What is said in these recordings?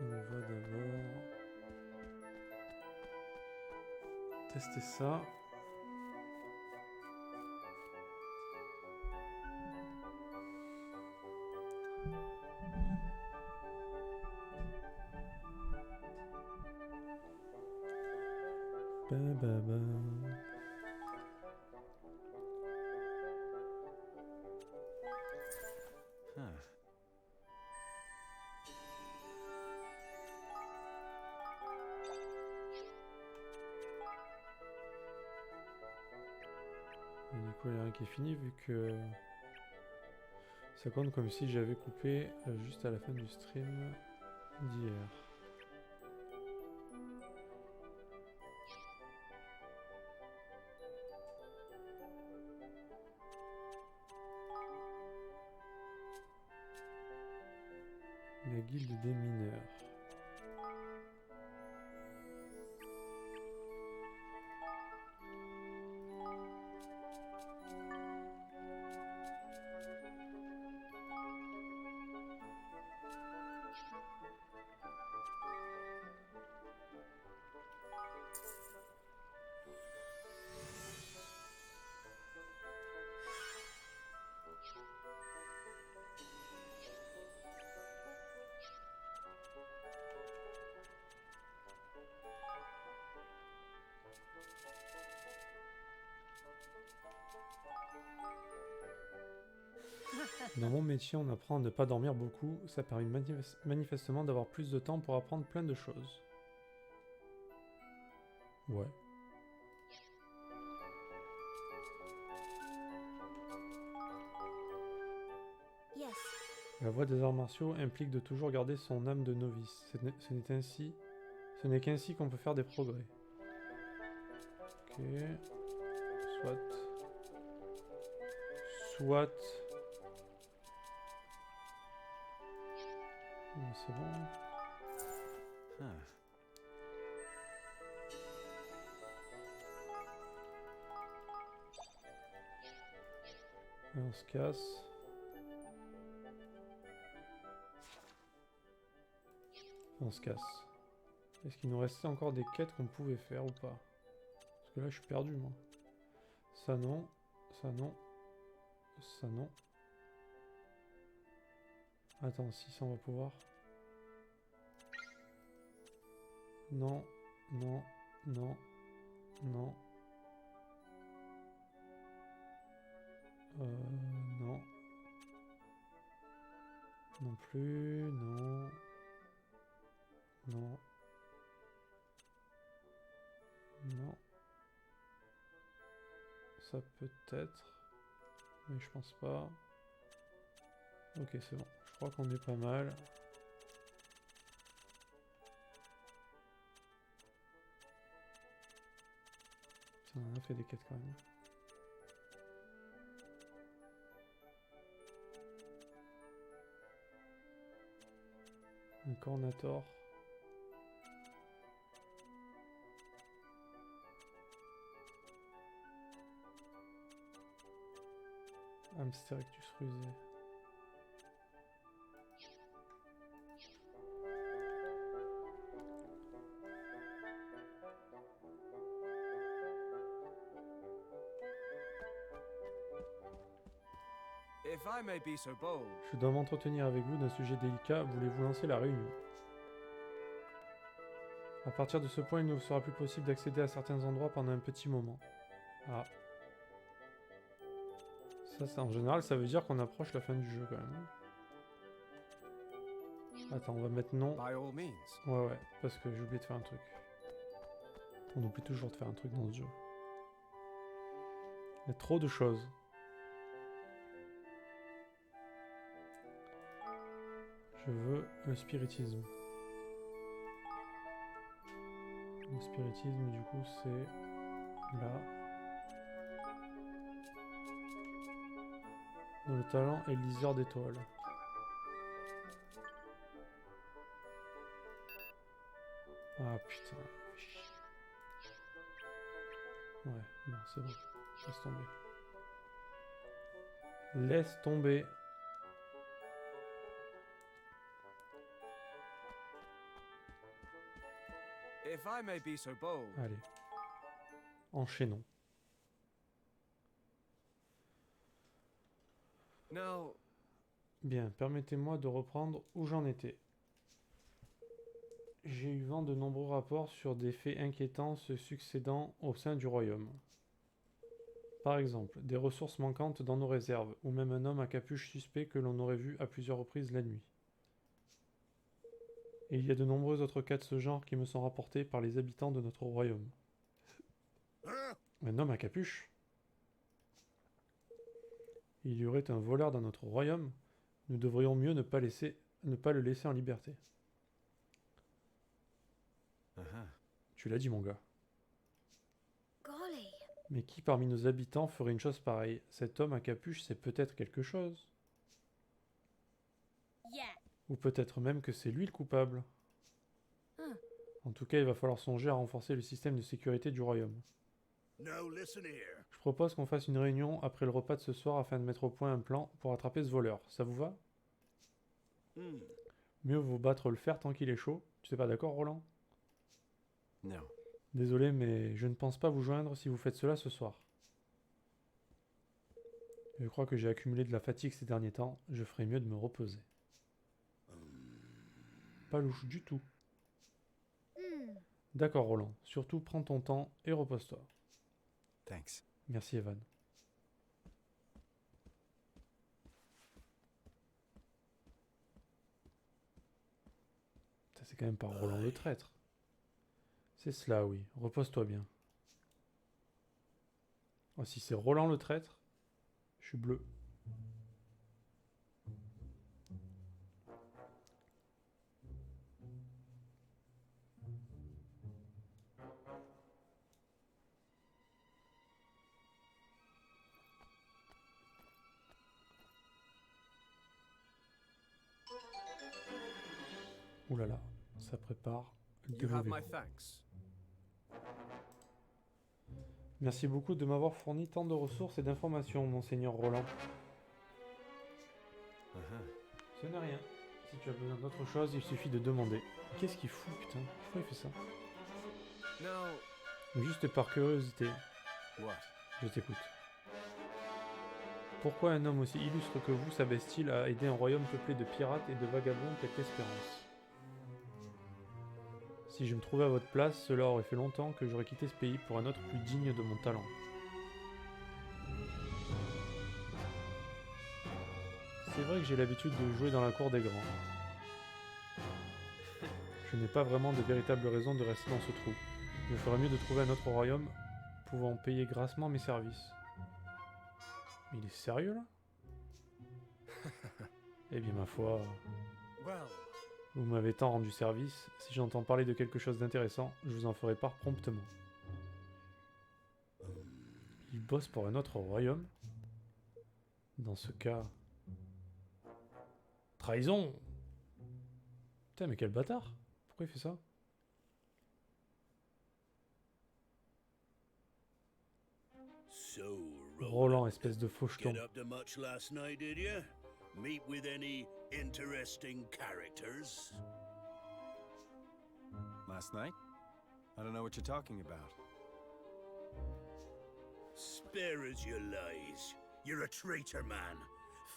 On va d'abord tester ça. Ba, ba, ba. Et du coup, il n'y a rien qui est fini vu que ça compte comme si j'avais coupé juste à la fin du stream d'hier. La guilde des mineurs. Dans mon métier, on apprend à ne pas dormir beaucoup. Ça permet manifestement d'avoir plus de temps pour apprendre plein de choses. Ouais. Yes. La voie des arts martiaux implique de toujours garder son âme de novice. Ce n'est qu'ainsi qu'on peut faire des progrès. Ok. Soit. C'est bon. On se casse. On se casse. Est-ce qu'il nous restait encore des quêtes qu'on pouvait faire ou pas? Parce que là, je suis perdu, moi. Ça non. Ça non. Ça non. Attends, si ça on va pouvoir. Non. Non. Non. Non. Non. Non plus. Non. Non. Non. Ça peut-être. Mais je pense pas. Ok, c'est bon. Je crois qu'on est pas mal. Ça en a fait des quêtes quand même. Un Cornator. Hamsterictus rusé. If I may be so bold. Je dois m'entretenir avec vous d'un sujet délicat. Voulez-vous lancer la réunion? À partir de ce point, il ne vous sera plus possible d'accéder à certains endroits pendant un petit moment. Ah. Ça, en général, ça veut dire qu'on approche la fin du jeu, quand même. Attends, on va mettre non. By all means. Ouais, parce que j'ai oublié de faire un truc. On oublie toujours de faire un truc dans ce jeu. Il y a trop de choses. Je veux le spiritisme. Le spiritisme, du coup, c'est là. Dans le talent et liseur d'étoiles. Ah putain. Ouais, bon, c'est bon. Laisse tomber. Laisse tomber. If I may be so bold. Allez. Enchaînons. Now, Bien, permettez-moi de reprendre où j'en étais. J'ai eu vent de nombreux rapports sur des faits inquiétants se succédant au sein du royaume. Par exemple, des ressources manquantes dans nos réserves, ou même un homme à capuche suspect que l'on aurait vu à plusieurs reprises la nuit. Et il y a de nombreux autres cas de ce genre qui me sont rapportés par les habitants de notre royaume. Un homme à capuche? Il y aurait un voleur dans notre royaume? Nous devrions mieux ne pas le laisser en liberté. Tu l'as dit, mon gars. Golly. Mais qui parmi nos habitants ferait une chose pareille? Cet homme à capuche sait peut-être quelque chose. Yeah. Ou peut-être même que c'est lui le coupable. Hmm. En tout cas, il va falloir songer à renforcer le système de sécurité du royaume. Now listen here. Je propose qu'on fasse une réunion après le repas de ce soir afin de mettre au point un plan pour attraper ce voleur. Ça vous va? Mieux vaut battre le fer tant qu'il est chaud. Tu n'es pas d'accord, Roland? no. Désolé, mais je ne pense pas vous joindre si vous faites cela ce soir. Je crois que j'ai accumulé de la fatigue ces derniers temps. Je ferais mieux de me reposer. Pas louche du tout. D'accord, Roland. Surtout, prends ton temps et repose-toi. Thanks. Merci, Evan. Ça, c'est quand même pas Roland le traître. C'est cela, oui. Repose-toi bien. Oh, si c'est Roland le traître, je suis bleu. Ouh là là, ça prépare de You have mauvais my coups. thanks. Merci beaucoup de m'avoir fourni tant de ressources et d'informations, monseigneur Roland. Ce n'est rien. Si tu as besoin d'autre chose, il suffit de demander. Qu'est-ce qu'il fout, putain? Pourquoi il fait ça? Now, Juste par curiosité, what? je t'écoute. Pourquoi un homme aussi illustre que vous s'abaisse-t-il à aider un royaume peuplé de pirates et de vagabonds tel qu'Espérance? Si je me trouvais à votre place, cela aurait fait longtemps que j'aurais quitté ce pays pour un autre plus digne de mon talent. C'est vrai que j'ai l'habitude de jouer dans la cour des grands. Je n'ai pas vraiment de véritable raison de rester dans ce trou. Je ferais mieux de trouver un autre royaume pouvant payer grassement mes services. Mais il est sérieux là? Eh bien ma foi, Well, vous m'avez tant rendu service, si j'entends parler de quelque chose d'intéressant, je vous en ferai part promptement. Il bosse pour un autre royaume? Dans ce cas... Trahison! Putain, mais quel bâtard! Pourquoi il fait ça? So, Roland, espèce de faucheton. get up to much last night, did you? Meet with any interesting characters? last night? I don't know what you're talking about. Spare us your lies. You're a traitor, man.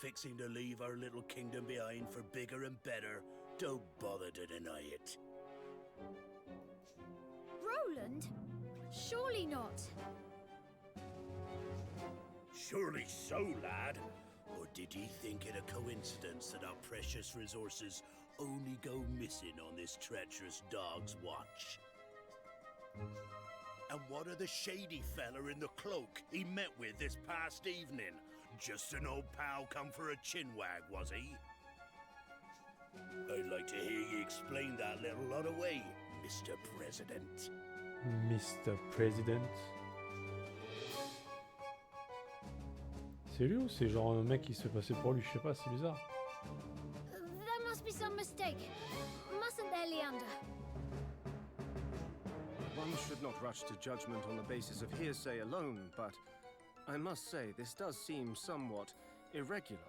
Fixing to leave our little kingdom behind for bigger and better. Don't bother to deny it. Roland? Surely not. Surely so, lad. Or did ye think it a coincidence that our precious resources only go missing on this treacherous dog's watch? And what of the shady fella in the cloak he met with this past evening? Just an old pal come for a chinwag, was he? I'd like to hear ye explain that little lot away, Mr. President. Mr. President. C'est lui ou c'est genre un mec qui se fait passer pour lui? Je sais pas, c'est bizarre. There must be some mistake. Mustn't there, Leander? One should not rush to judgment on the basis of hearsay alone, but I must say this does seem somewhat irregular.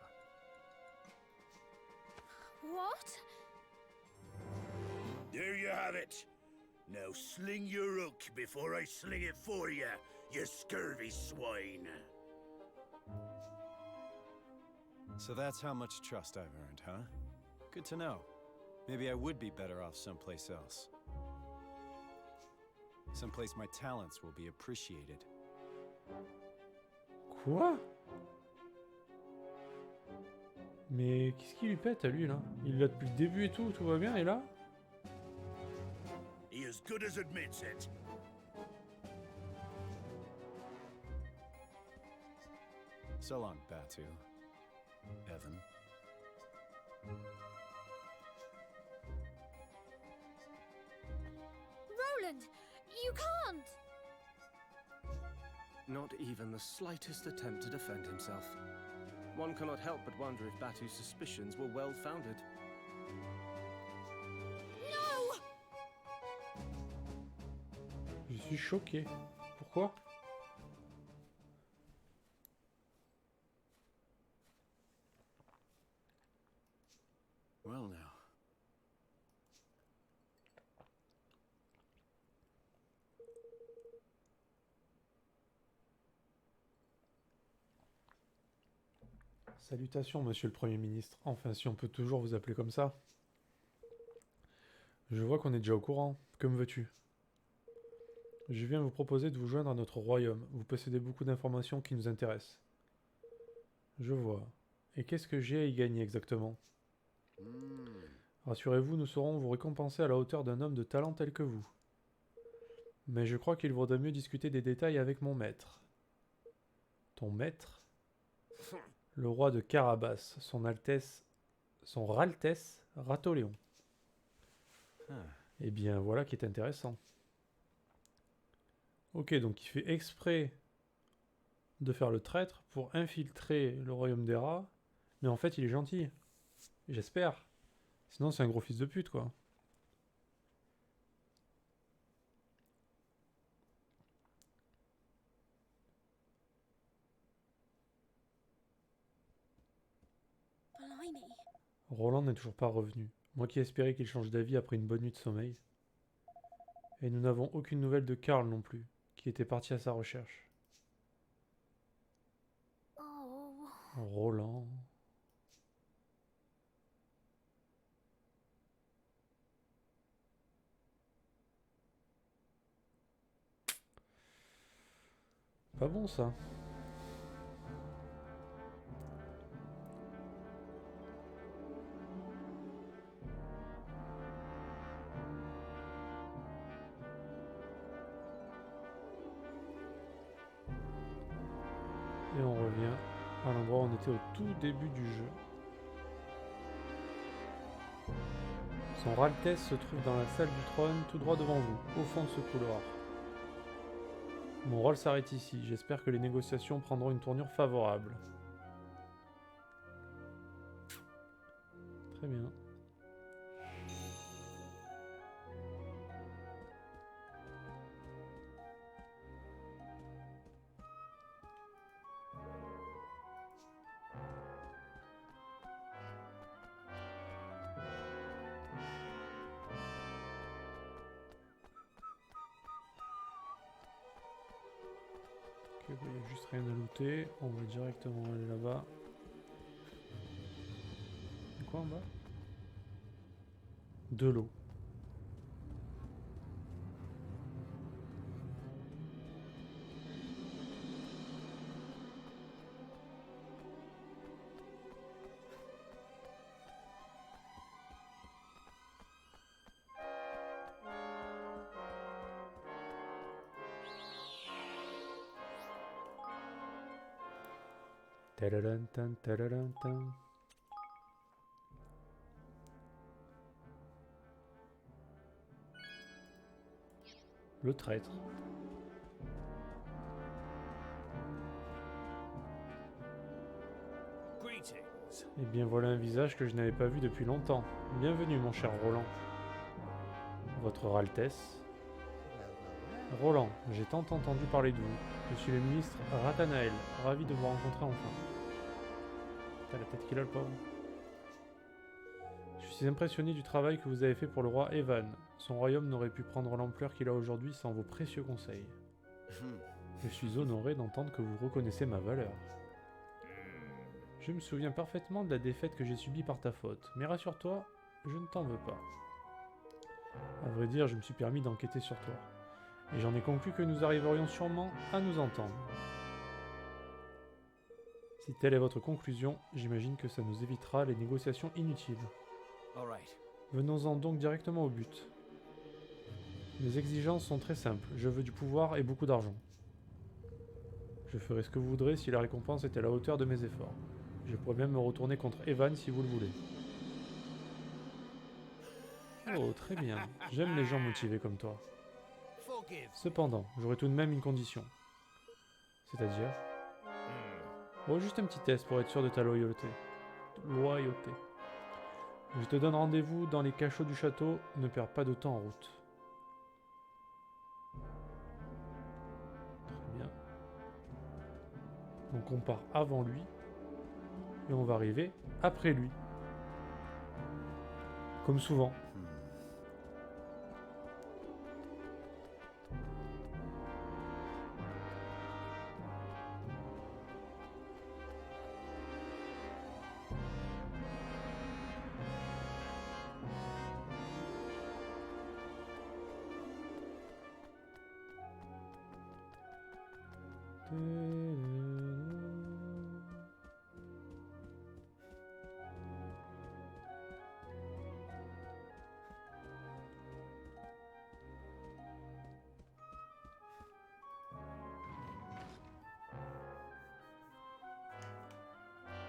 What? There you have it. Now sling your hook before I sling it for you, you scurvy swine. So that's how much trust I've earned, huh? Good to know. Maybe I would be better off someplace else. Someplace my talents will be appreciated. Quoi? Mais qu'est-ce qui lui pète à lui là? Il l'a depuis le début et tout va bien et là? He as good as admits it. So long, Batu. Evan. Roland, you can't! Not even the slightest attempt to defend himself. One cannot help but wonder if Batu's suspicions were well-founded. No! Je suis choqué. Pourquoi? Well now. Salutations, monsieur le Premier ministre. Enfin, si on peut toujours vous appeler comme ça. Je vois qu'on est déjà au courant. Que me veux-tu? Je viens vous proposer de vous joindre à notre royaume. Vous possédez beaucoup d'informations qui nous intéressent. Je vois. Et qu'est-ce que j'ai à y gagner exactement? Rassurez-vous, nous saurons vous récompenser à la hauteur d'un homme de talent tel que vous. Mais je crois qu'il vaudrait mieux discuter des détails avec mon maître. Ton maître? Le roi de Carabas, son Raltesse Ratoléon. Eh bien, voilà qui est intéressant. Ok, donc il fait exprès de faire le traître pour infiltrer le royaume des rats, mais en fait il est gentil. J'espère. Sinon c'est un gros fils de pute, quoi. Blimey. Roland n'est toujours pas revenu. Moi qui espérais qu'il change d'avis après une bonne nuit de sommeil. Et nous n'avons aucune nouvelle de Karl non plus, qui était parti à sa recherche. Oh. Roland... Pas bon ça. Et on revient à l'endroit où on était au tout début du jeu. Son Raltesse se trouve dans la salle du trône, tout droit devant vous, au fond de ce couloir. Mon rôle s'arrête ici. J'espère que les négociations prendront une tournure favorable. Très bien. Ok, il n'y a juste rien à looter. On va directement aller là-bas. C'est quoi en bas? De l'eau. Tadadam, tadadam, tam. Le traître. Greetings. Eh bien voilà un visage que je n'avais pas vu depuis longtemps. Bienvenue mon cher Roland. Votre Raltesse. Roland, j'ai tant entendu parler de vous. Je suis le ministre Ratanael, ravi de vous rencontrer enfin. T'as la tête qu'il a le pauvre. Je suis suis impressionné du travail que vous avez fait pour le roi Evan. Son royaume n'aurait pu prendre l'ampleur qu'il a aujourd'hui sans vos précieux conseils. Je suis honoré d'entendre que vous reconnaissez ma valeur. Je me souviens parfaitement de la défaite que j'ai subie par ta faute, mais rassure-toi, je ne t'en veux pas. À vrai dire, je me suis permis d'enquêter sur toi, et j'en ai conclu que nous arriverions sûrement à nous entendre. Si telle est votre conclusion, j'imagine que ça nous évitera les négociations inutiles. All right. Venons-en donc directement au but. Mes exigences sont très simples, je veux du pouvoir et beaucoup d'argent. Je ferai ce que vous voudrez si la récompense est à la hauteur de mes efforts. Je pourrais même me retourner contre Evan si vous le voulez. Oh, très bien. J'aime les gens motivés comme toi. Cependant, j'aurai tout de même une condition. C'est-à-dire... Oh, juste un petit test pour être sûr de ta loyauté. Loyauté. Je te donne rendez-vous dans les cachots du château, ne perds pas de temps en route. Très bien. Donc on part avant lui, et on va arriver après lui. Comme souvent.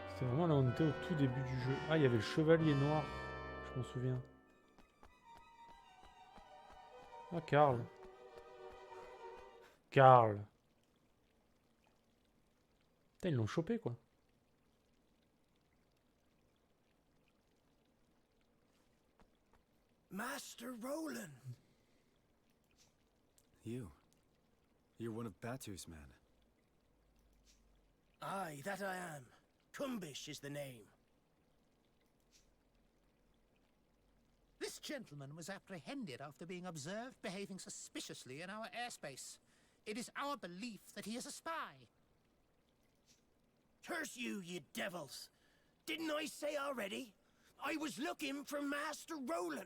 C'était vraiment là où on était au tout début du jeu. Ah, il y avait le chevalier noir, je m'en souviens. Ah, Karl. Karl. Putain, ils l'ont chopé, quoi. Master Roland! You're one of Batu's men. Aye, that I am. Kumbish is the name. This gentleman was apprehended after being observed behaving suspiciously in our airspace. It is our belief that he is a spy. Curse you, you devils! Didn't I say already? I was looking for Master Roland.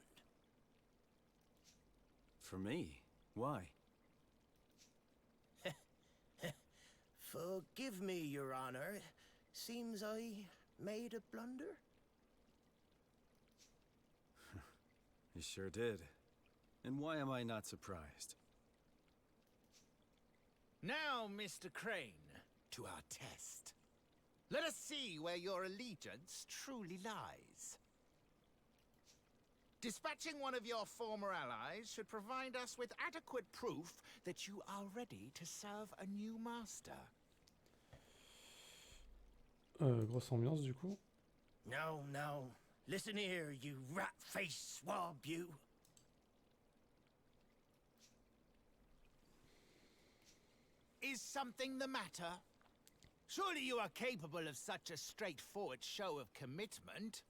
For me? Why? Forgive me, Your Honor. Seems I made a blunder. You sure did. And why am I not surprised? Now, Mr. Crane, to our test. Let us see where your allegiance truly lies. Dispatching one of your former allies should provide us with adequate proof that you are ready to serve a new master. Grosse ambiance du coup. No, no. Listen here, you rat-faced swab, you. Is something the matter? Surely you are capable of such a straightforward show of commitment?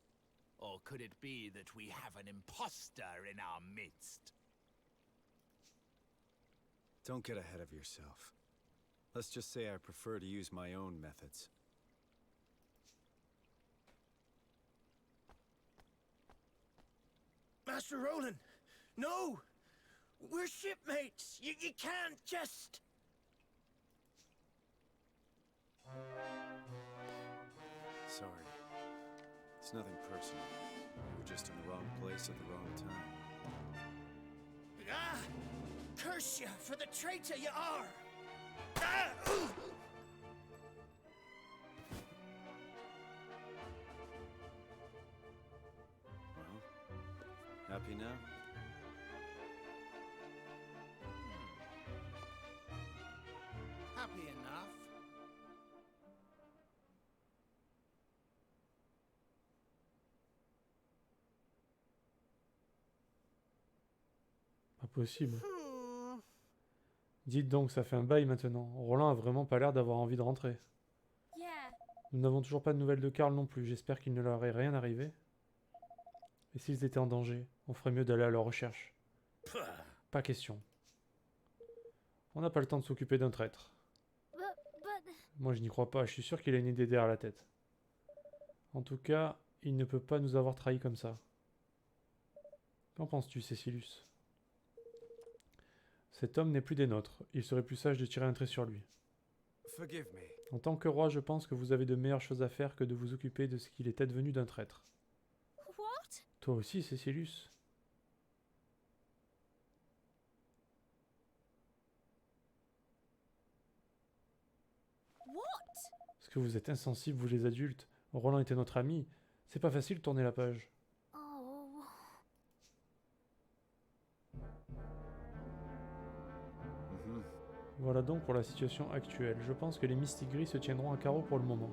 Or could it be that we have an imposter in our midst? Don't get ahead of yourself. Let's just say I prefer to use my own methods. Master Roland, no! We're shipmates! You can't just... Sorry. It's nothing personal. We're just in the wrong place at the wrong time. Ah! Curse you for the traitor you are! Ah! Ooh! Well, happy now? Happy enough. Pas possible. Dites donc, ça fait un bail maintenant. Roland a vraiment pas l'air d'avoir envie de rentrer. Yeah. Nous n'avons toujours pas de nouvelles de Karl non plus. J'espère qu'il ne leur est rien arrivé. Et s'ils étaient en danger, on ferait mieux d'aller à leur recherche. Pas question. On n'a pas le temps de s'occuper d'un traître. But Moi je n'y crois pas, je suis sûr qu'il a une idée derrière la tête. En tout cas, il ne peut pas nous avoir trahis comme ça. Qu'en penses-tu, Cécilius? Cet homme n'est plus des nôtres, il serait plus sage de tirer un trait sur lui. Forgive me. En tant que roi, je pense que vous avez de meilleures choses à faire que de vous occuper de ce qu'il est advenu d'un traître. what? Toi aussi, Cécilius? What? Est-ce que vous êtes insensibles, vous les adultes? Roland était notre ami. C'est pas facile de tourner la page. Oh. Voilà donc pour la situation actuelle. Je pense que les Mystiques Gris se tiendront à carreau pour le moment.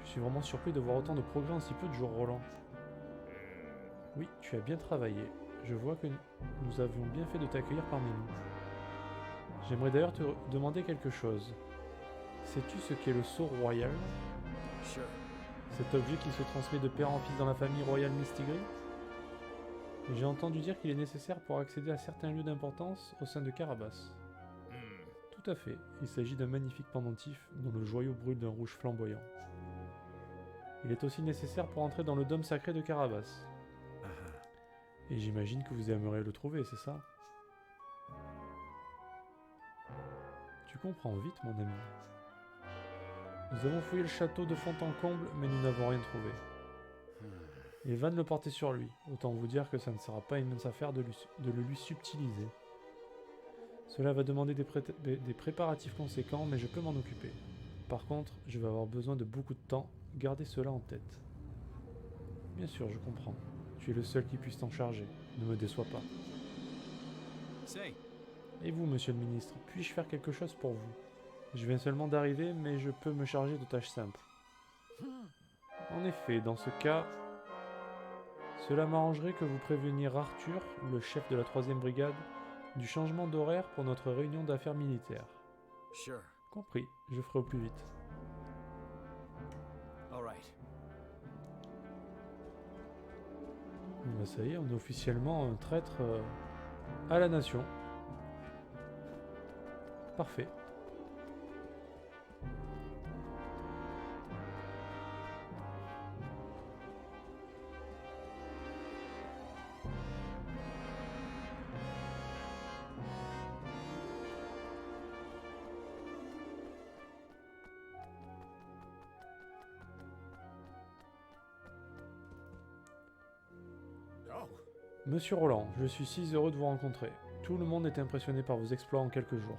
Je suis vraiment surpris de voir autant de progrès en si peu de jours, Roland. Oui, tu as bien travaillé. Je vois que nous avions bien fait de t'accueillir parmi nous. J'aimerais d'ailleurs te demander quelque chose. Sais-tu ce qu'est le sceau royal? Sure. Cet objet qui se transmet de père en fils dans la famille royale Mistigris? J'ai entendu dire qu'il est nécessaire pour accéder à certains lieux d'importance au sein de Carabas. Tout à fait, il s'agit d'un magnifique pendentif dont le joyau brûle d'un rouge flamboyant. Il est aussi nécessaire pour entrer dans le dôme sacré de Carabas. Et j'imagine que vous aimeriez le trouver, c'est ça? Tu comprends vite, mon ami. Nous avons fouillé le château de fond en comble, mais nous n'avons rien trouvé. Et Van le portait sur lui, autant vous dire que ça ne sera pas une mince affaire de le lui subtiliser. Cela va demander des préparatifs conséquents, mais je peux m'en occuper. Par contre, je vais avoir besoin de beaucoup de temps, gardez cela en tête. Bien sûr, je comprends. Tu es le seul qui puisse t'en charger, ne me déçois pas. Say, Et vous, monsieur le ministre, puis-je faire quelque chose pour vous? Je viens seulement d'arriver, mais je peux me charger de tâches simples. En effet, dans ce cas, cela m'arrangerait que vous préveniez Arthur, le chef de la 3e brigade, du changement d'horaire pour notre réunion d'affaires militaires. sure. Compris, je ferai au plus vite. All right. Bon, bah, ça y est, on est officiellement un traître à la nation. Parfait. Oh, Monsieur Roland, je suis si heureux de vous rencontrer. Tout le monde est impressionné par vos exploits en quelques jours.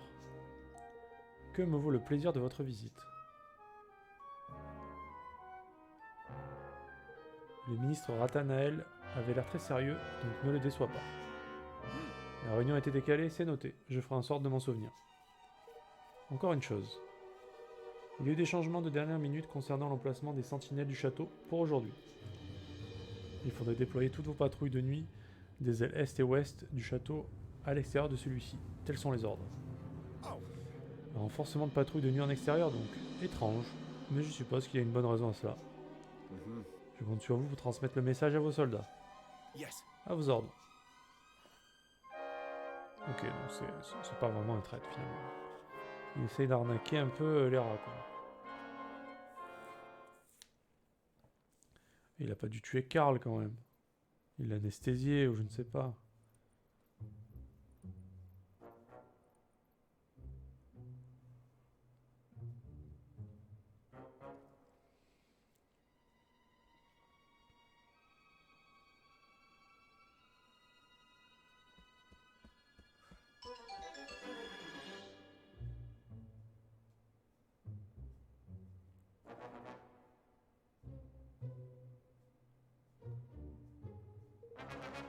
Que me vaut le plaisir de votre visite? Le ministre Ratanael avait l'air très sérieux, donc ne le déçois pas. La réunion a été décalée, c'est noté. Je ferai en sorte de m'en souvenir. Encore une chose. Il y a eu des changements de dernière minute concernant l'emplacement des sentinelles du château pour aujourd'hui. Il faudrait déployer toutes vos patrouilles de nuit des ailes est et ouest du château à l'extérieur de celui-ci. Tels sont les ordres. Un renforcement de patrouilles de nuit en extérieur donc. Étrange, mais je suppose qu'il y a une bonne raison à cela. Je compte sur vous pour transmettre le message à vos soldats. yes. À vos ordres. Ok, donc c'est pas vraiment un traître finalement. Il essaye d'arnaquer un peu les rats quoi. Il a pas dû tuer Karl quand même. Il l'a anesthésié ou je ne sais pas.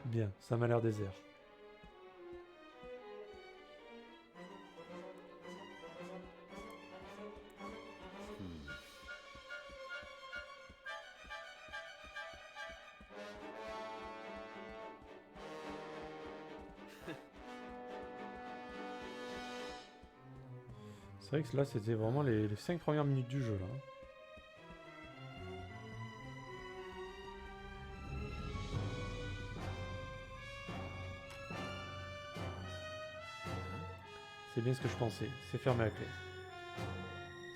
Bien, ça m'a l'air désert. C'est vrai que là c'était vraiment les 5 premières minutes du jeu là. C'est bien ce que je pensais. C'est fermé à clé.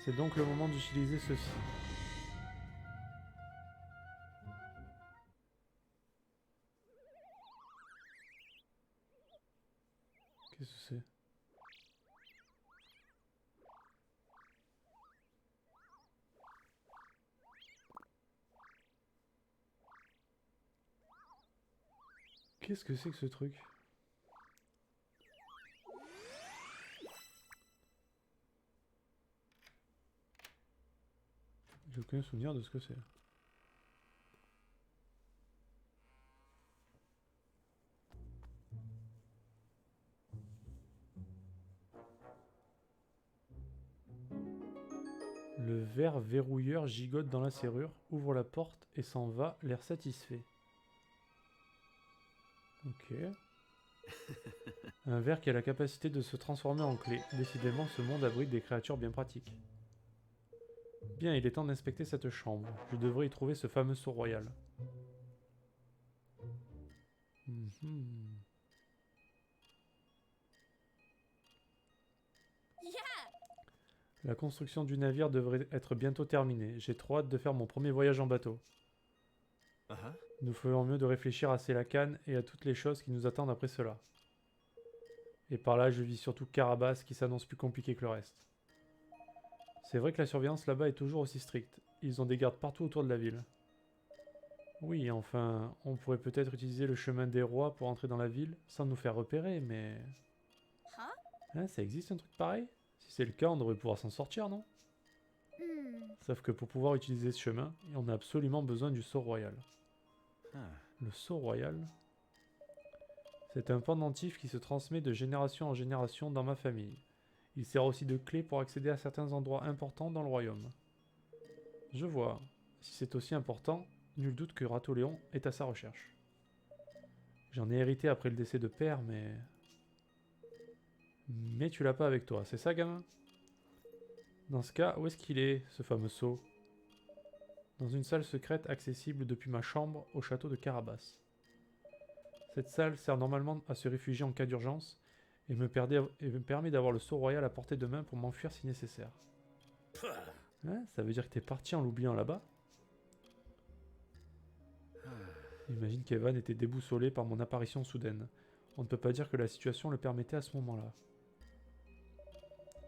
C'est donc le moment d'utiliser ceci. Qu'est-ce que c'est? Qu'est-ce que c'est que ce truc? J'ai aucun souvenir de ce que c'est. Le verre verrouilleur gigote dans la serrure, ouvre la porte et s'en va, l'air satisfait. Ok. Un verre qui a la capacité de se transformer en clé. Décidément, ce monde abrite des créatures bien pratiques. Bien, il est temps d'inspecter cette chambre. Je devrais y trouver ce fameux sceau royal. La construction du navire devrait être bientôt terminée. J'ai trop hâte de faire mon premier voyage en bateau. Nous ferions mieux de réfléchir à Selacan et à toutes les choses qui nous attendent après cela. Et par là, je vis surtout Carabas qui s'annonce plus compliqué que le reste. C'est vrai que la surveillance là-bas est toujours aussi stricte. Ils ont des gardes partout autour de la ville. Oui, enfin, on pourrait peut-être utiliser le chemin des rois pour entrer dans la ville sans nous faire repérer, mais... Hein, ça existe un truc pareil? Si c'est le cas, on devrait pouvoir s'en sortir, non? Sauf que pour pouvoir utiliser ce chemin, on a absolument besoin du sceau royal. Le sceau royal, c'est un pendentif qui se transmet de génération en génération dans ma famille. Il sert aussi de clé pour accéder à certains endroits importants dans le royaume. Je vois. Si c'est aussi important, nul doute que Ratoléon est à sa recherche. J'en ai hérité après le décès de père, mais... Mais tu l'as pas avec toi, c'est ça, gamin? Dans ce cas, où est-ce qu'il est, ce fameux sceau? Dans une salle secrète accessible depuis ma chambre au château de Carabas. Cette salle sert normalement à se réfugier en cas d'urgence et me permet d'avoir le sceau royal à portée de main pour m'enfuir si nécessaire. Hein, ça veut dire que t'es parti en l'oubliant là-bas? J'imagine qu'Evan était déboussolé par mon apparition soudaine. On ne peut pas dire que la situation le permettait à ce moment-là.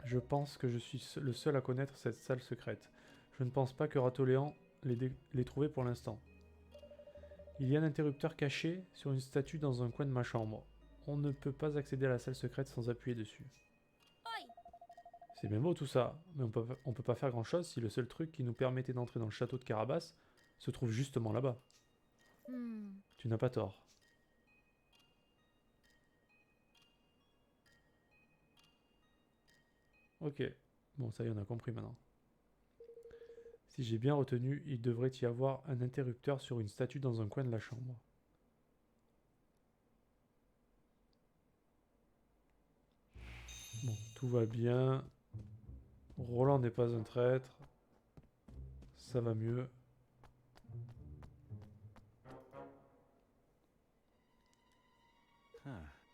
Je pense que je suis le seul à connaître cette salle secrète. Je ne pense pas que Ratoléan l'ait trouvée pour l'instant. Il y a un interrupteur caché sur une statue dans un coin de ma chambre. On ne peut pas accéder à la salle secrète sans appuyer dessus. C'est bien beau tout ça, mais on peut pas faire grand chose si le seul truc qui nous permettait d'entrer dans le château de Carabas se trouve justement là-bas. Tu n'as pas tort. Ok, bon ça y est, on a compris maintenant. Si j'ai bien retenu, il devrait y avoir un interrupteur sur une statue dans un coin de la chambre. Bon, tout va bien. Roland n'est pas un traître. Ça va mieux.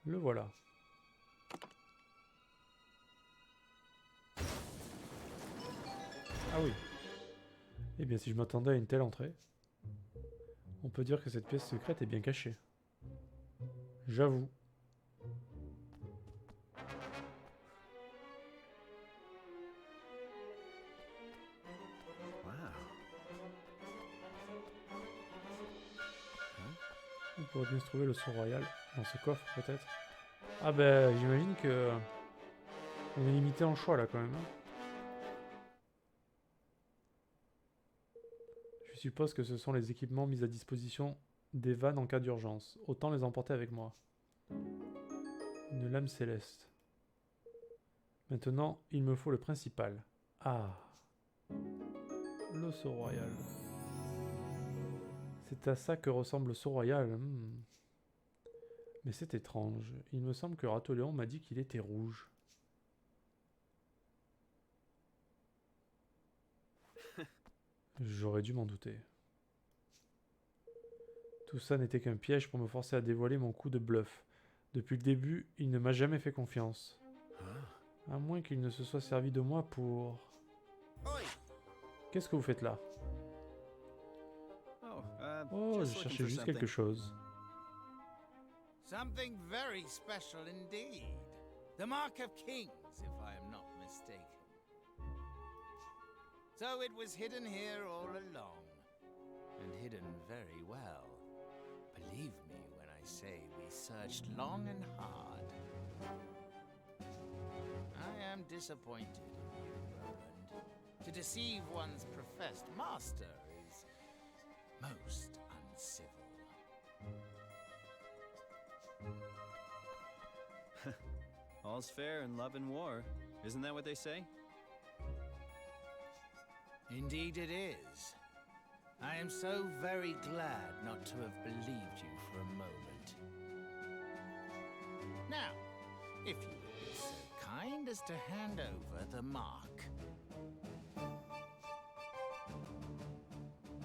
Le voilà. Ah oui. Eh bien, si je m'attendais à une telle entrée, on peut dire que cette pièce secrète est bien cachée. J'avoue. On pourrait bien se trouver le sceau royal dans ce coffre, peut-être. Ah ben, j'imagine que... on est limité en choix, là, quand même. Je suppose que ce sont les équipements mis à disposition d'Evan en cas d'urgence. Autant les emporter avec moi. Une lame céleste. Maintenant, il me faut le principal. Ah. Le sceau royal. C'est à ça que ressemble le sceau royal. Mais c'est étrange. Il me semble que Ratoléon m'a dit qu'il était rouge. J'aurais dû m'en douter. Tout ça n'était qu'un piège pour me forcer à dévoiler mon coup de bluff. Depuis le début, il ne m'a jamais fait confiance. À moins qu'il ne se soit servi de moi pour... Oi! Qu'est-ce que vous faites là? Oh, Oh, je just looking cherchais for juste quelque something. chose. Something very special indeed. The Mark of Kings, if I am not mistaken. So it was hidden here all along. And hidden very well. Believe me when I say we searched long and hard. I am disappointed in you, Roland. To deceive one's professed master is most uncivil. All's fair in love and war. Isn't that what they say? Indeed it is. I am so very glad not to have believed you for a moment. Now, if you would be so kind as to hand over the mark.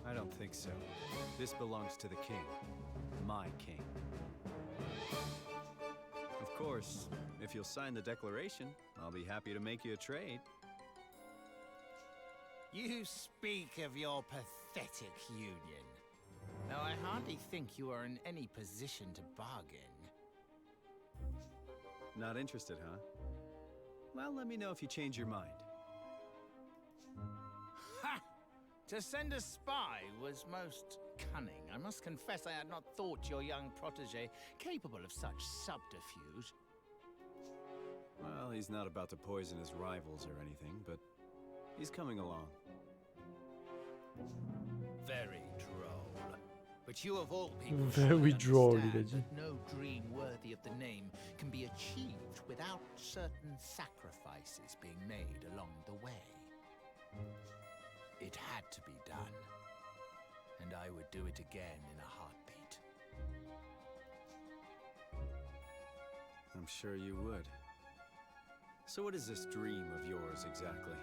I don't think so. This belongs to the king. My king. Of course, if you'll sign the declaration, I'll be happy to make you a trade. You speak of your pathetic union. Though I hardly think you are in any position to bargain. Not interested, huh? Well, let me know if you change your mind. Ha! To send a spy was most cunning. I must confess I had not thought your young protege capable of such subterfuge. Well, he's not about to poison his rivals or anything, but he's coming along. Very droll. But you of all people Very surely droll, understand il a dit. that no dream worthy of the name can be achieved without certain sacrifices being made along the way. It had to be done, and I would do it again in a heartbeat. I'm sure you would. So what is this dream of yours exactly?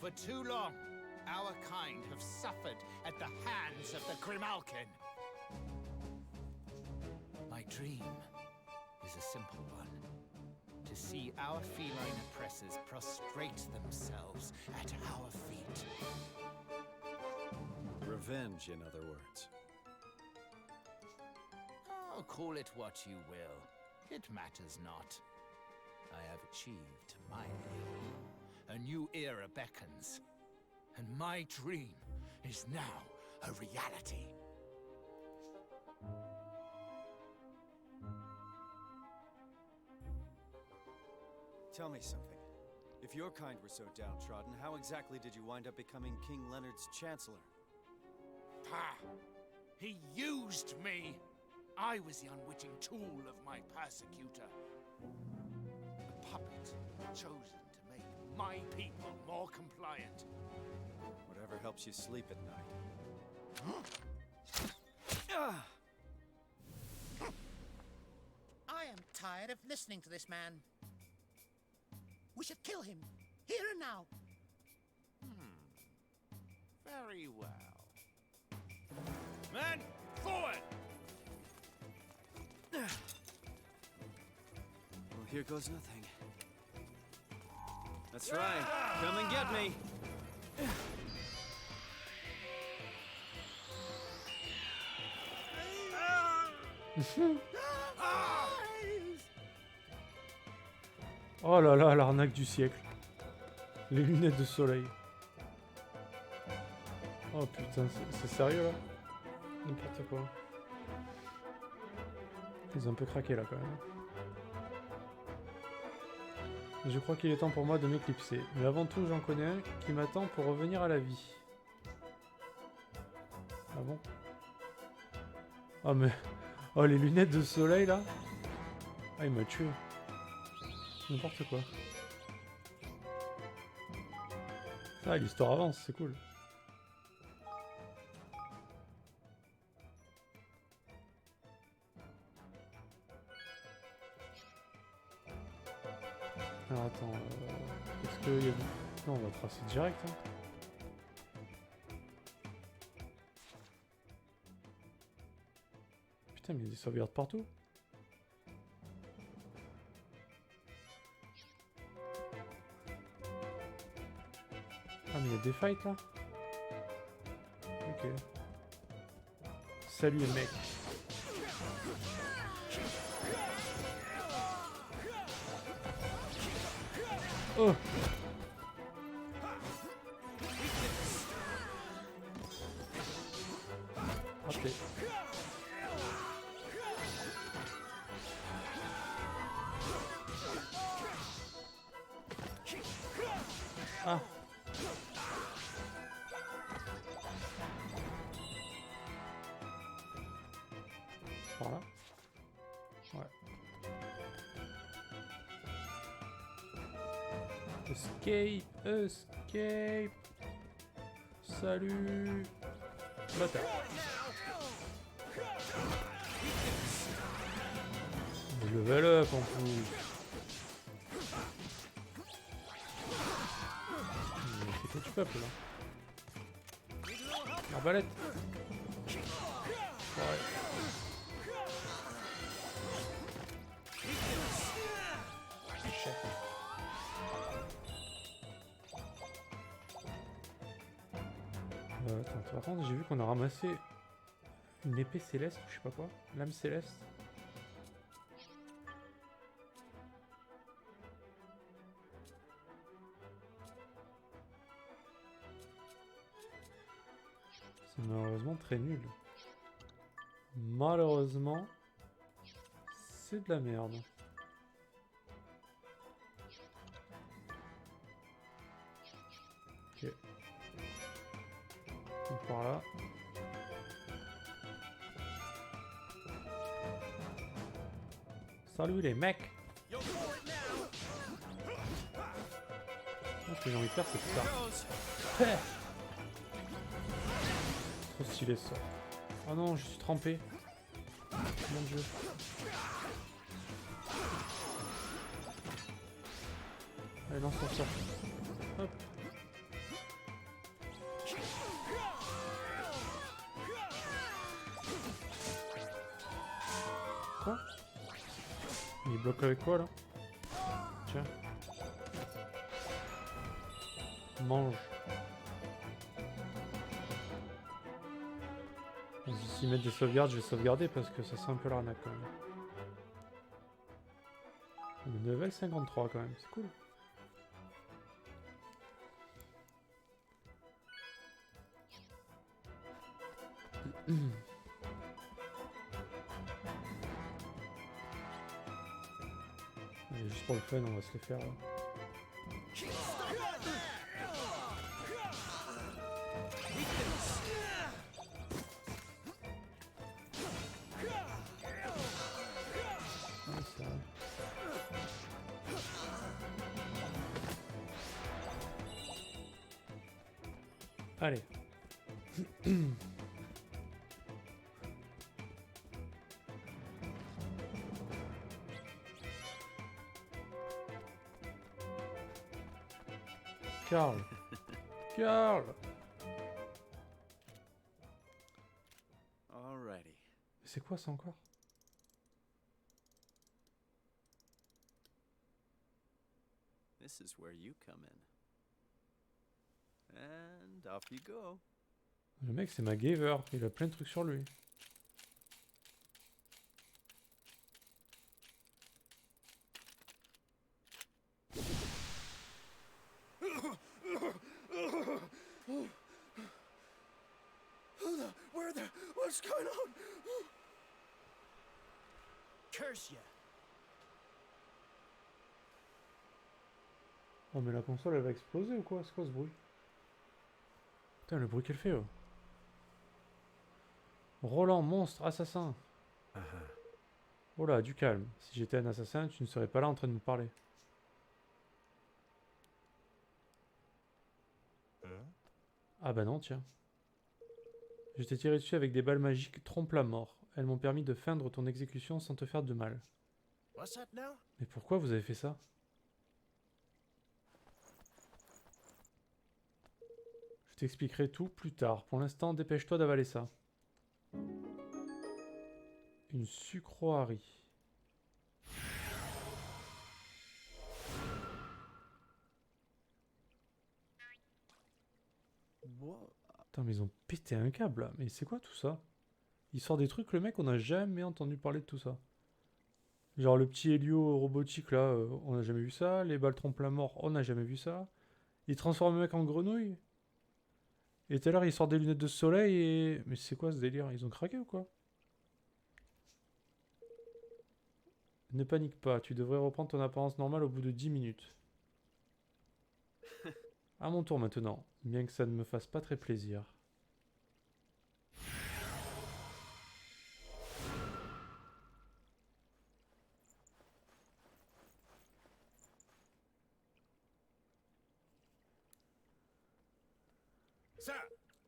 For too long, our kind have suffered at the hands of the Grimalkin. My dream is a simple one. To see our feline oppressors prostrate themselves at our feet. Revenge, in other words. Oh, call it what you will. It matters not. I have achieved my aim. A new era beckons. And my dream is now a reality. Tell me something. If your kind were so downtrodden, how exactly did you wind up becoming King Leonard's chancellor? Pah! He used me! I was the unwitting tool of my persecutor. A puppet chosen to make my people more compliant. Whatever helps you sleep at night. I am tired of listening to this man. We should kill him, here and now. Very well. Men, forward! Well, here goes nothing. That's right. Come and get me. Oh là là, l'arnaque du siècle. Les lunettes de soleil. Oh putain, c'est sérieux là? N'importe quoi. Ils ont un peu craqué là quand même. Je crois qu'il est temps pour moi de m'éclipser. Mais avant tout, j'en connais un qui m'attend pour revenir à la vie. Ah bon? Oh mais... Oh les lunettes de soleil là? Ah il m'a tué. N'importe quoi. Ah l'histoire avance, c'est cool. Alors attends, est-ce que... Non, on va tracer direct. Hein. Putain, mais il y a des sauvegardes partout. des fights là? Ok. Salut les mecs. Oh! Raté. Ah! Par là? Ouais. Escape! Escape! Salut! Bâtard! Level up en plus! C'est quoi du peuple là? Arbalète! Ouais. Attends, par contre, j'ai vu qu'on a ramassé une épée céleste, ou je sais pas quoi, lame céleste. C'est malheureusement très nul. Malheureusement, c'est de la merde. Ok. Donc par là. Salut les mecs! Ce que j'ai envie de faire, c'est ça. Trop stylé ça. Oh non, je suis trempé. Mon dieu. Allez, lance ton sort. Hop. Quoi? Il bloque avec quoi là? Tiens. Mange. S'ils mettent des sauvegardes, je vais sauvegarder parce que ça sent un peu l'arnaque quand même. Le level 53 quand même, c'est cool. Allez, juste pour le fun, on va se le faire là. Allez. Carl. Carl. Alrighty. C'est quoi ça encore? This is where you come in. And off you go. Le mec c'est MacGyver, il a plein de trucs sur lui. What's going on? Curse you. Oh mais la console elle va exploser ou quoi? C'est quoi ce bruit? Putain le bruit qu'elle fait oh. Roland, monstre, assassin. Oh là, du calme. Si j'étais un assassin, tu ne serais pas là en train de me parler. Ah bah non, tiens. Je t'ai tiré dessus avec des balles magiques trompe la mort. Elles m'ont permis de feindre ton exécution sans te faire de mal. What's that now? Mais pourquoi vous avez fait ça? Je t'expliquerai tout plus tard. Pour l'instant, dépêche-toi d'avaler ça. Une sucroarie. Attends, mais ils ont pété un câble là. Mais c'est quoi tout ça? Il sort des trucs, le mec, on n'a jamais entendu parler de tout ça. Genre le petit Helio robotique là, on n'a jamais vu ça. Les balles trompe-la mort, on n'a jamais vu ça. Il transforme le mec en grenouille. Et tout à l'heure, il sort des lunettes de soleil et... Mais c'est quoi ce délire? Ils ont craqué ou quoi? Ne panique pas, tu devrais reprendre ton apparence normale au bout de 10 minutes. À mon tour maintenant, bien que ça ne me fasse pas très plaisir. Sir!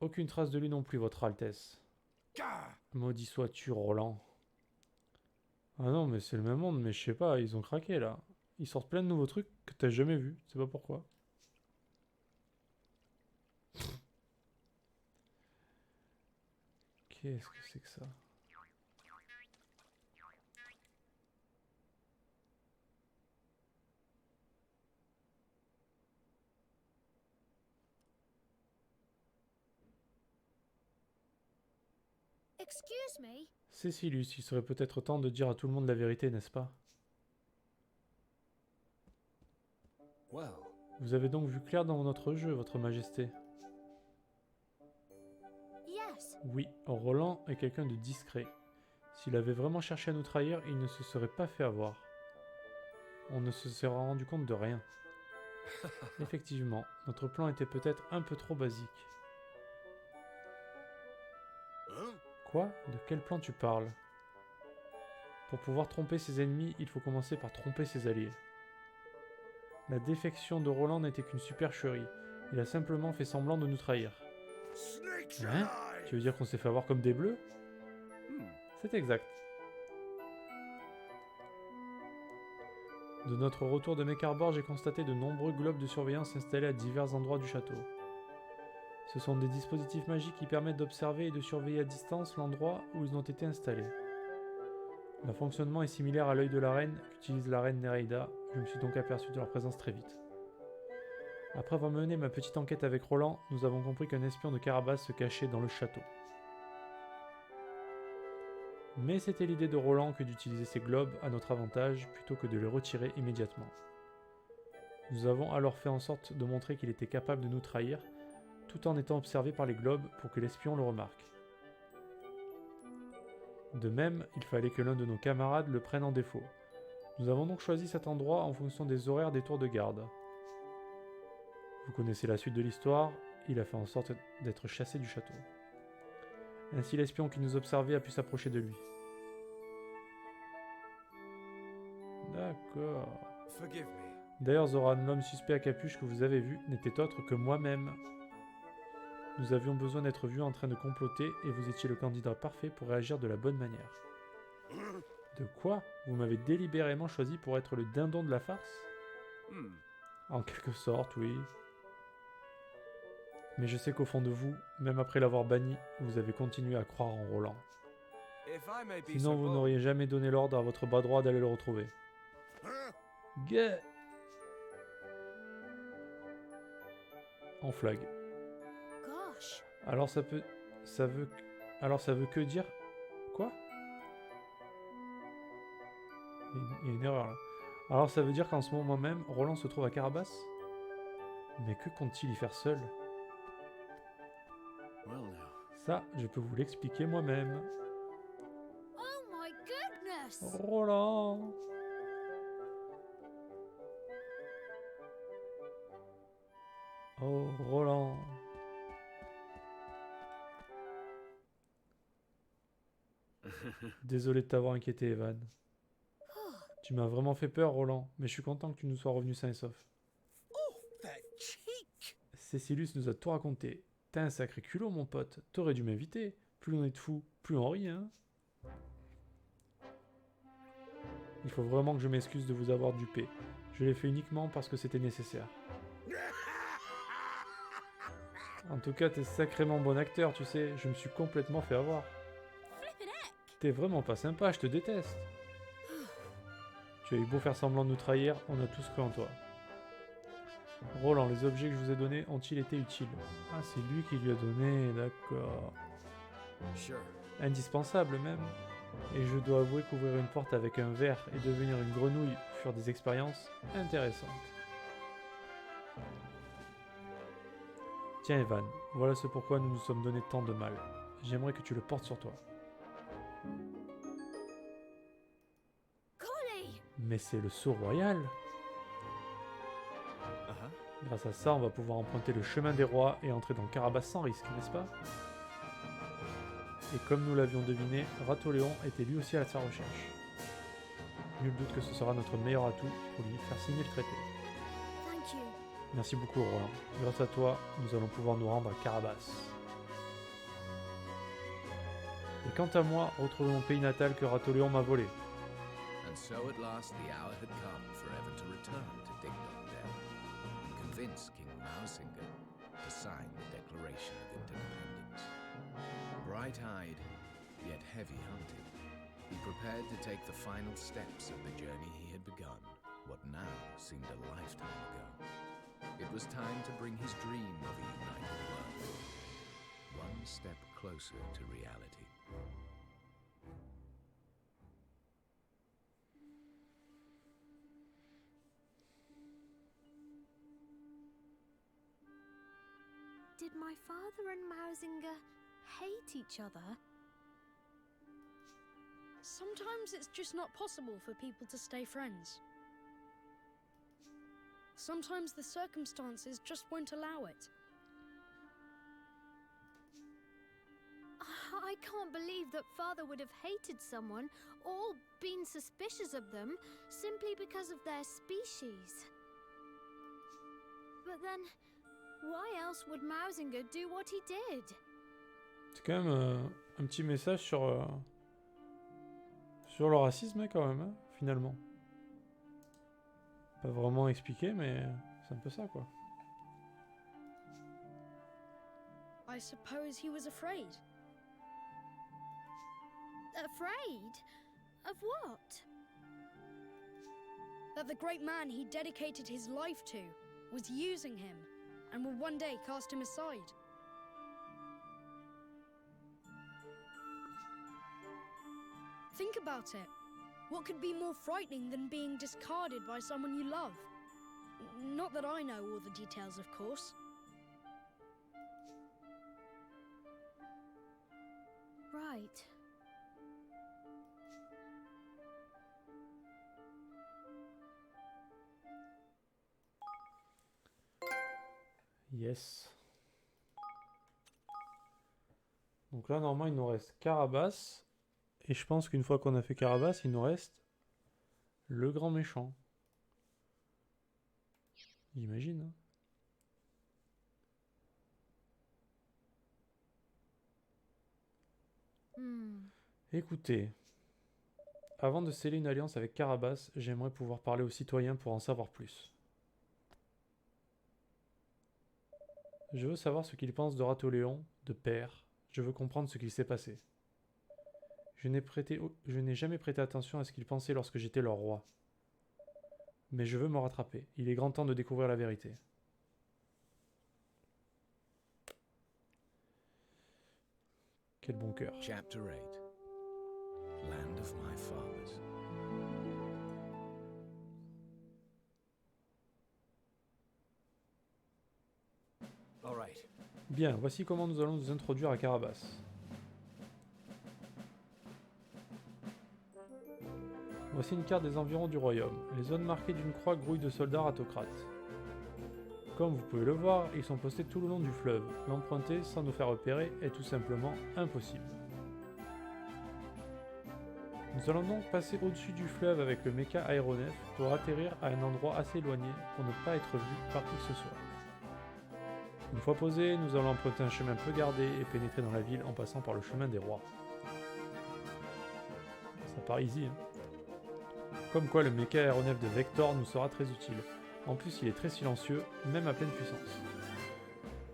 Aucune trace de lui non plus, votre Altesse. Gah! Maudit sois-tu, Roland. Ah non, mais c'est le même monde, mais je sais pas, ils ont craqué là. Ils sortent plein de nouveaux trucs que t'as jamais vus, je sais pas pourquoi. Qu'est-ce que c'est que ça? Excuse me? Cécilius, il serait peut-être temps de dire à tout le monde la vérité, n'est-ce pas? Well, Vous avez donc vu clair dans notre jeu, votre majesté? Yes. Oui, Roland est quelqu'un de discret. S'il avait vraiment cherché à nous trahir, il ne se serait pas fait avoir. On ne se serait rendu compte de rien. Effectivement, notre plan était peut-être un peu trop basique. Huh? Quoi? De quel plan tu parles? Pour pouvoir tromper ses ennemis, il faut commencer par tromper ses alliés. La défection de Roland n'était qu'une supercherie. Il a simplement fait semblant de nous trahir. Snakes Hein? alive! Tu veux dire qu'on s'est fait avoir comme des bleus? C'est exact. De notre retour de Mekarbor, j'ai constaté de nombreux globes de surveillance installés à divers endroits du château. Ce sont des dispositifs magiques qui permettent d'observer et de surveiller à distance l'endroit où ils ont été installés. Leur fonctionnement est similaire à l'œil de la reine qu'utilise la reine Nereida. Je me suis donc aperçu de leur présence très vite. Après avoir mené ma petite enquête avec Roland, nous avons compris qu'un espion de Carabas se cachait dans le château. Mais c'était l'idée de Roland que d'utiliser ces globes à notre avantage plutôt que de les retirer immédiatement. Nous avons alors fait en sorte de montrer qu'il était capable de nous trahir, tout en étant observé par les globes pour que l'espion le remarque. De même, il fallait que l'un de nos camarades le prenne en défaut. Nous avons donc choisi cet endroit en fonction des horaires des tours de garde. Vous connaissez la suite de l'histoire, il a fait en sorte d'être chassé du château. Ainsi l'espion qui nous observait a pu s'approcher de lui. D'accord. forgive me. D'ailleurs, Zoran, l'homme suspect à capuche que vous avez vu n'était autre que moi-même. Nous avions besoin d'être vus en train de comploter et vous étiez le candidat parfait pour réagir de la bonne manière. De quoi? Vous m'avez délibérément choisi pour être le dindon de la farce? En quelque sorte, oui. Mais je sais qu'au fond de vous, même après l'avoir banni, vous avez continué à croire en Roland. If I may be Sinon, so vous bold- n'auriez jamais donné l'ordre à votre bras droit d'aller le retrouver. Gay. En flag. Gosh. Alors ça veut que dire quoi? Il y a une erreur là. Alors ça veut dire qu'en ce moment même, Roland se trouve à Carabas? Mais que compte-t-il y faire seul? Well now. Ça, je peux vous l'expliquer moi-même. Oh my goodness. Roland! Oh, Roland! Désolé de t'avoir inquiété, Evan. Tu m'as vraiment fait peur, Roland, mais je suis content que tu nous sois revenu sain et sauf. That cheek! Cécilius nous a tout raconté. T'as un sacré culot, mon pote. T'aurais dû m'inviter. Plus on est de fous, plus on rit, hein. Il faut vraiment que je m'excuse de vous avoir dupé. Je l'ai fait uniquement parce que c'était nécessaire. En tout cas, t'es sacrément bon acteur, tu sais. Je me suis complètement fait avoir. Flippin' heck. T'es vraiment pas sympa, je te déteste. Tu as eu beau faire semblant de nous trahir, on a tous cru en toi. Roland, les objets que je vous ai donnés ont-ils été utiles? Ah, c'est lui qui lui a donné, d'accord. Sure. Indispensable même. Et je dois avouer qu'ouvrir une porte avec un verre et devenir une grenouille furent des expériences intéressantes. Tiens Evan, voilà ce pourquoi nous nous sommes donné tant de mal. J'aimerais que tu le portes sur toi. Golly! Mais c'est le sceau royal! Uh-huh. Grâce à ça, on va pouvoir emprunter le chemin des rois et entrer dans Carabas sans risque, n'est-ce pas? Et comme nous l'avions deviné, Ratoléon était lui aussi à sa recherche. Nul doute que ce sera notre meilleur atout pour lui faire signer le traité. Thank you. Merci beaucoup Roland. Grâce à toi, nous allons pouvoir nous rendre à Carabas. Et quant à moi, retrouver mon pays natal que Ratoléon m'a volé. And so at last the hour had come for Evan to return to Dingdom Dell and convince King Mausinger to sign the Declaration of Independence. Bright-eyed, yet heavy-hearted, he prepared to take the final steps of the journey he had begun, what now seemed a lifetime ago. It was time to bring his dream of a united world one step closer to reality. Did my father and Mausinger hate each other? Sometimes it's just not possible for people to stay friends. Sometimes the circumstances just won't allow it. I can't believe that father would have hated someone or been suspicious of them simply because of their species. But then, why else would Mausinger do what he did? C'est quand même un petit message sur le racisme hein, quand même, hein, finalement. Pas vraiment expliqué, mais c'est un peu ça quoi. I suppose he was afraid. Afraid? Of what? That the great man he dedicated his life to was using him and would one day cast him aside. Think about it. What could be more frightening than being discarded by someone you love? Not that I know all the details, of course. Right. Yes. Donc là, normalement, il nous reste Carabas. Et je pense qu'une fois qu'on a fait Carabas, il nous reste le grand méchant. J'imagine. Hein. Écoutez, avant de sceller une alliance avec Carabas, j'aimerais pouvoir parler aux citoyens pour en savoir plus. Je veux savoir ce qu'ils pensent de Ratoléon, de Père. Je veux comprendre ce qu'il s'est passé. Je n'ai jamais prêté attention à ce qu'ils pensaient lorsque j'étais leur roi. Mais je veux me rattraper. Il est grand temps de découvrir la vérité. Quel bon cœur. Chapter 8. Land of my fathers. All right. Bien, voici comment nous allons nous introduire à Carabas. Voici une carte des environs du royaume. Les zones marquées d'une croix grouillent de soldats ratocrates. Comme vous pouvez le voir, ils sont postés tout le long du fleuve. L'emprunter sans nous faire repérer est tout simplement impossible. Nous allons donc passer au-dessus du fleuve avec le mecha aéronef pour atterrir à un endroit assez éloigné pour ne pas être vu par qui que ce soit. Une fois posés, nous allons emprunter un chemin peu gardé et pénétrer dans la ville en passant par le chemin des rois. Ça part easy, hein. Comme quoi le mecha aéronef de Vector nous sera très utile. En plus, il est très silencieux, même à pleine puissance.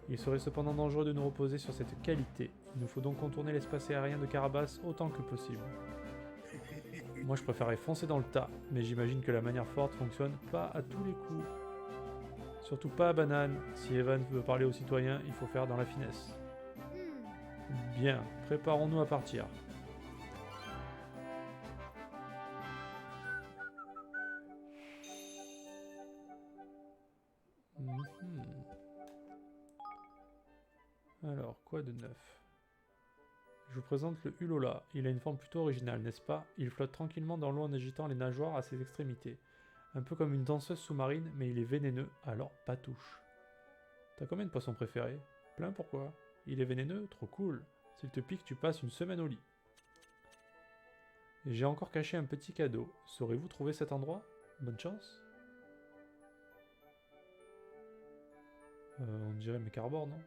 Il serait cependant dangereux de nous reposer sur cette qualité. Il nous faut donc contourner l'espace aérien de Carabas autant que possible. Moi, je préférerais foncer dans le tas, mais j'imagine que la manière forte fonctionne pas à tous les coups. Surtout pas à Banane. Si Evan veut parler aux citoyens, il faut faire dans la finesse. Bien, préparons-nous à partir. Alors, quoi de neuf? Je vous présente le Ulola. Il a une forme plutôt originale, n'est-ce pas? Il flotte tranquillement dans l'eau en agitant les nageoires à ses extrémités. Un peu comme une danseuse sous-marine, mais il est vénéneux, alors pas touche. T'as combien de poissons préférés? Plein, pourquoi? Il est vénéneux? Trop cool. S'il te pique, tu passes une semaine au lit. Et j'ai encore caché un petit cadeau. Saurez-vous trouver cet endroit? Bonne chance. On dirait mes carbores, non?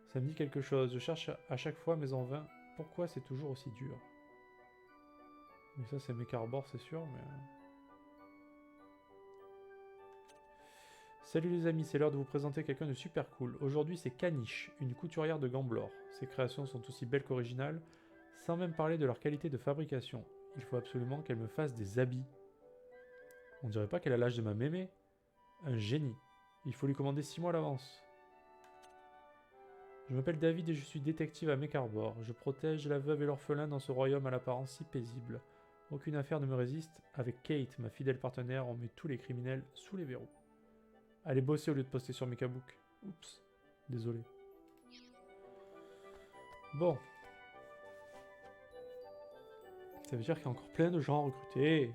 Ça me dit quelque chose. Je cherche à chaque fois, mais en vain. Pourquoi c'est toujours aussi dur? Mais ça, c'est mes carbores, c'est sûr, mais... Salut les amis, c'est l'heure de vous présenter quelqu'un de super cool. Aujourd'hui, c'est Caniche, une couturière de Gamblor. Ses créations sont aussi belles qu'originales, sans même parler de leur qualité de fabrication. Il faut absolument qu'elle me fasse des habits. On dirait pas qu'elle a l'âge de ma mémé. Un génie. Il faut lui commander 6 mois à l'avance. Je m'appelle David et je suis détective à Mekarbor. Je protège la veuve et l'orphelin dans ce royaume à l'apparence si paisible. Aucune affaire ne me résiste. Avec Kate, ma fidèle partenaire, on met tous les criminels sous les verrous. Allez bosser au lieu de poster sur Mekabook. Oups, désolé. Bon. Ça veut dire qu'il y a encore plein de gens à recruter.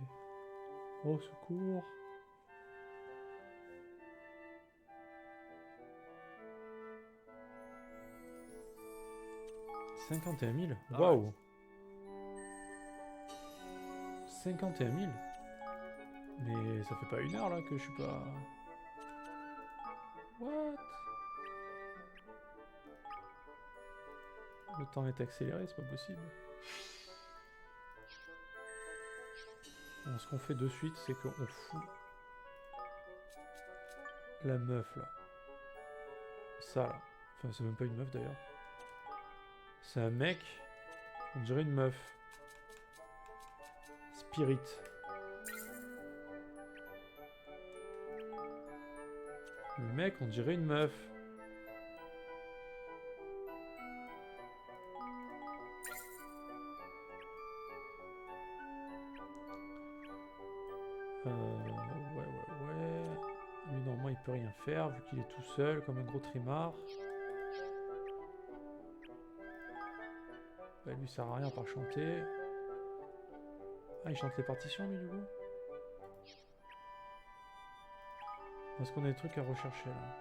Au secours. « 51 000 » Waouh. 51 000 ? Mais ça fait pas 1 heure là que je suis pas... What? Le temps est accéléré, c'est pas possible. Bon, ce qu'on fait de suite, c'est qu'on fout la meuf là. Ça là. Enfin, c'est même pas une meuf d'ailleurs. C'est un mec. On dirait une meuf. Spirit. Le mec, on dirait une meuf. Ouais. Lui, normalement, il peut rien faire, vu qu'il est tout seul, comme un gros trimard. Bah, lui, ça sert à rien à part chanter. Ah, il chante les partitions, lui, du coup? Est-ce qu'on a des trucs à rechercher, là?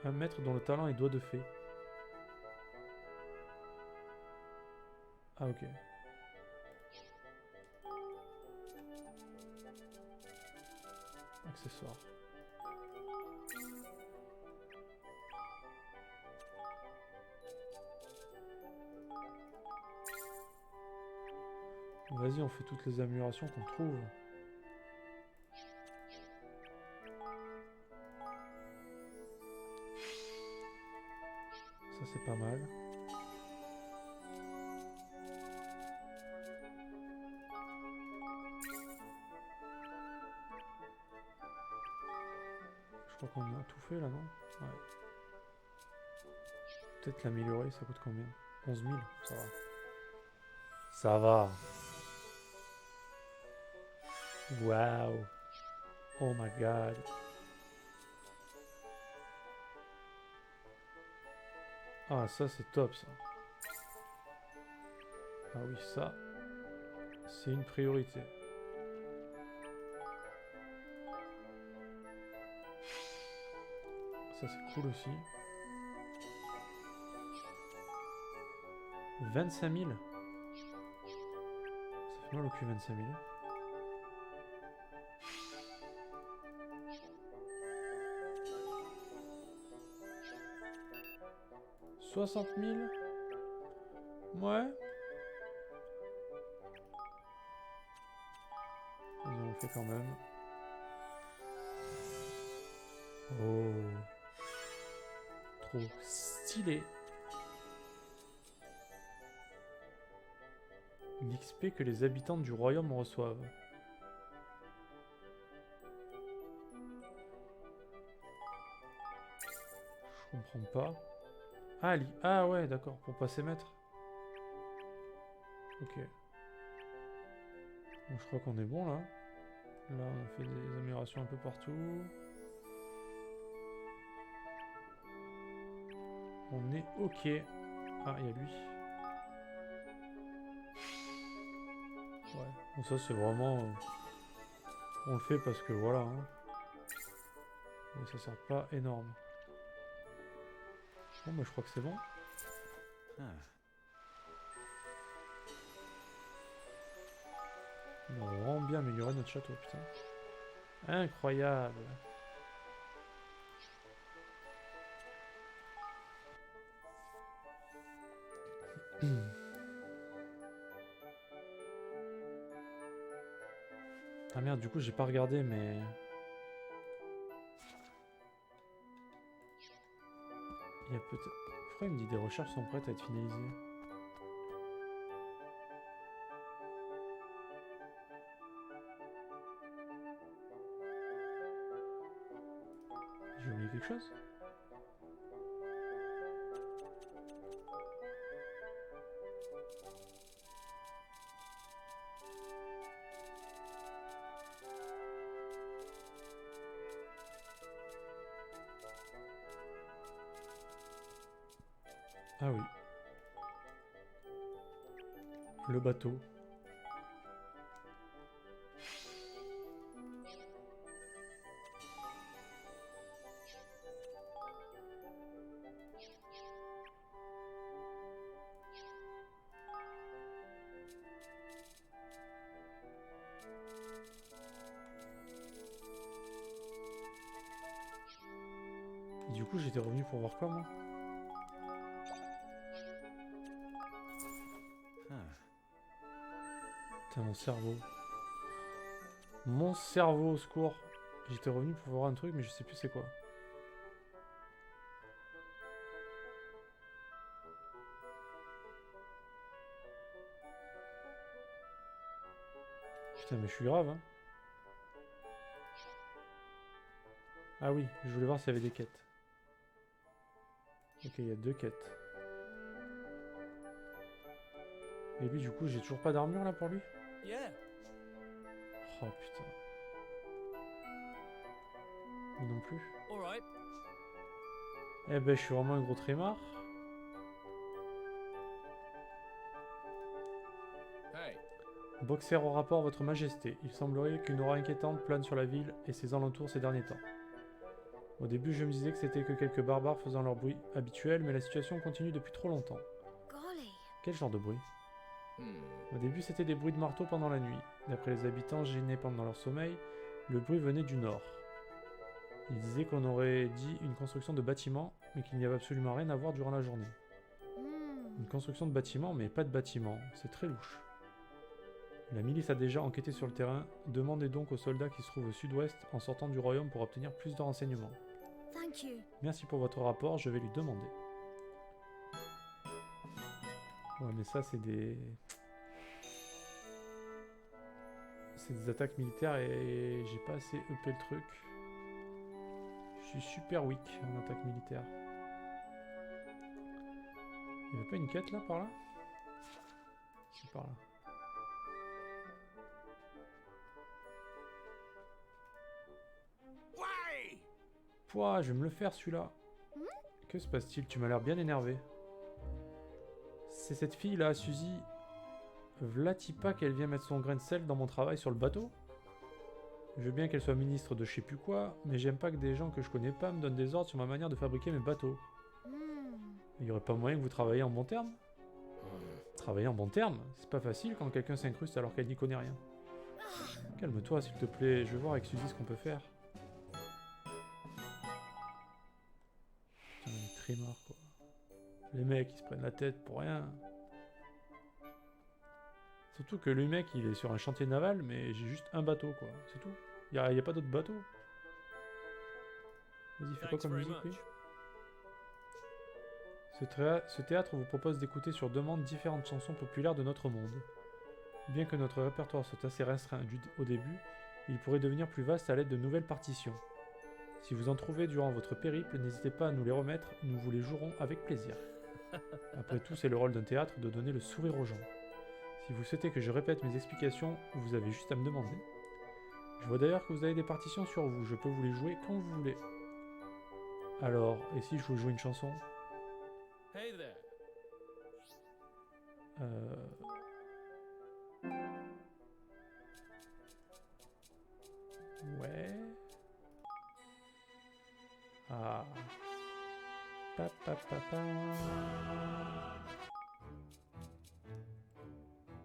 Un maître dont le talent est doigt de fée. Ah, ok. Accessoires. Vas-y, on fait toutes les améliorations qu'on trouve. Ça, c'est pas mal. Je crois qu'on a tout fait là, non? Ouais. Peut-être l'améliorer, ça coûte combien? 11 000, ça va. Ça va. Wow. Oh my god. Ah, ça c'est top ça. Ah oui, ça, c'est une priorité. Ça c'est cool aussi. 25 000. Ça fait mal au cul 25 000. 60 000. Ouais. Ils ont fait quand même. Oh. Trop stylé. L'XP que les habitants du royaume reçoivent. trompe pas. Ah, ah ouais, d'accord, pour pas s'émettre. Ok. Bon, je crois qu'on est bon là. Là, on a fait des améliorations un peu partout. On est ok. Ah, il y a lui. Ouais. Bon, ça c'est vraiment... on le fait parce que voilà. Hein. Mais ça sert pas énorme. Bon, bah je crois que c'est bon. Ah. On a vraiment bien amélioré notre château, putain. Incroyable. Ah merde, du coup j'ai pas regardé, mais... il y a peut-être... Pourquoi il me dit des recherches sont prêtes à être finalisées? J'ai oublié quelque chose? Ah oui. Le bateau. Et du coup, j'étais revenu pour voir quoi, moi? Putain, mon cerveau. Mon cerveau, au secours. J'étais revenu pour voir un truc, mais je sais plus c'est quoi. Putain, mais je suis grave, hein. Ah oui, je voulais voir s'il y avait des quêtes. Ok, il y a 2 quêtes. Et lui, du coup, j'ai toujours pas d'armure là pour lui? Oh putain. Lui non plus. Eh ben, je suis vraiment un gros trémard. Boxer au rapport, votre majesté. Il semblerait qu'une aura inquiétante plane sur la ville et ses alentours ces derniers temps. Au début, je me disais que c'était que quelques barbares faisant leur bruit habituel, mais la situation continue depuis trop longtemps. Golly. Quel genre de bruit? Au début, c'était des bruits de marteau pendant la nuit. D'après les habitants gênés pendant leur sommeil, le bruit venait du nord. Ils disaient qu'on aurait dit une construction de bâtiment, mais qu'il n'y avait absolument rien à voir durant la journée. Une construction de bâtiment, mais pas de bâtiment. C'est très louche. La milice a déjà enquêté sur le terrain. Demandez donc aux soldats qui se trouvent au sud-ouest en sortant du royaume pour obtenir plus de renseignements. Thank you. Merci pour votre rapport, je vais lui demander. Ouais, mais ça, c'est des... c'est des attaques militaires et j'ai pas assez EP le truc. Je suis super weak en attaque militaire. Il y avait pas une quête là, par là? C'est par là. Pouah, je vais me le faire celui-là. Que se passe-t-il? Tu m'as l'air bien énervé. C'est cette fille-là, Suzy. V'là-t-il pas qu'elle vient mettre son grain de sel dans mon travail sur le bateau? Je veux bien qu'elle soit ministre de je sais plus quoi, mais j'aime pas que des gens que je connais pas me donnent des ordres sur ma manière de fabriquer mes bateaux. Il y aurait pas moyen que vous travailliez en bon terme? Travailler en bon terme? C'est pas facile quand quelqu'un s'incruste alors qu'elle n'y connaît rien. Calme-toi s'il te plaît, je vais voir avec Suzy ce qu'on peut faire. Putain, on est très marre quoi. Les mecs ils se prennent la tête pour rien. Surtout que le mec il est sur un chantier naval mais j'ai juste un bateau quoi, c'est tout. Y a pas d'autres bateaux. Vas-y fais quoi comme musique oui. Ce théâtre vous propose d'écouter sur demande différentes chansons populaires de notre monde. Bien que notre répertoire soit assez restreint au début, il pourrait devenir plus vaste à l'aide de nouvelles partitions. Si vous en trouvez durant votre périple, n'hésitez pas à nous les remettre, nous vous les jouerons avec plaisir. Après tout, c'est le rôle d'un théâtre de donner le sourire aux gens. Si vous souhaitez que je répète mes explications, vous avez juste à me demander. Je vois d'ailleurs que vous avez des partitions sur vous, je peux vous les jouer quand vous voulez. Alors, et si je vous joue une chanson? Hey there. Ouais. Ah. Pa, pa, pa, pa.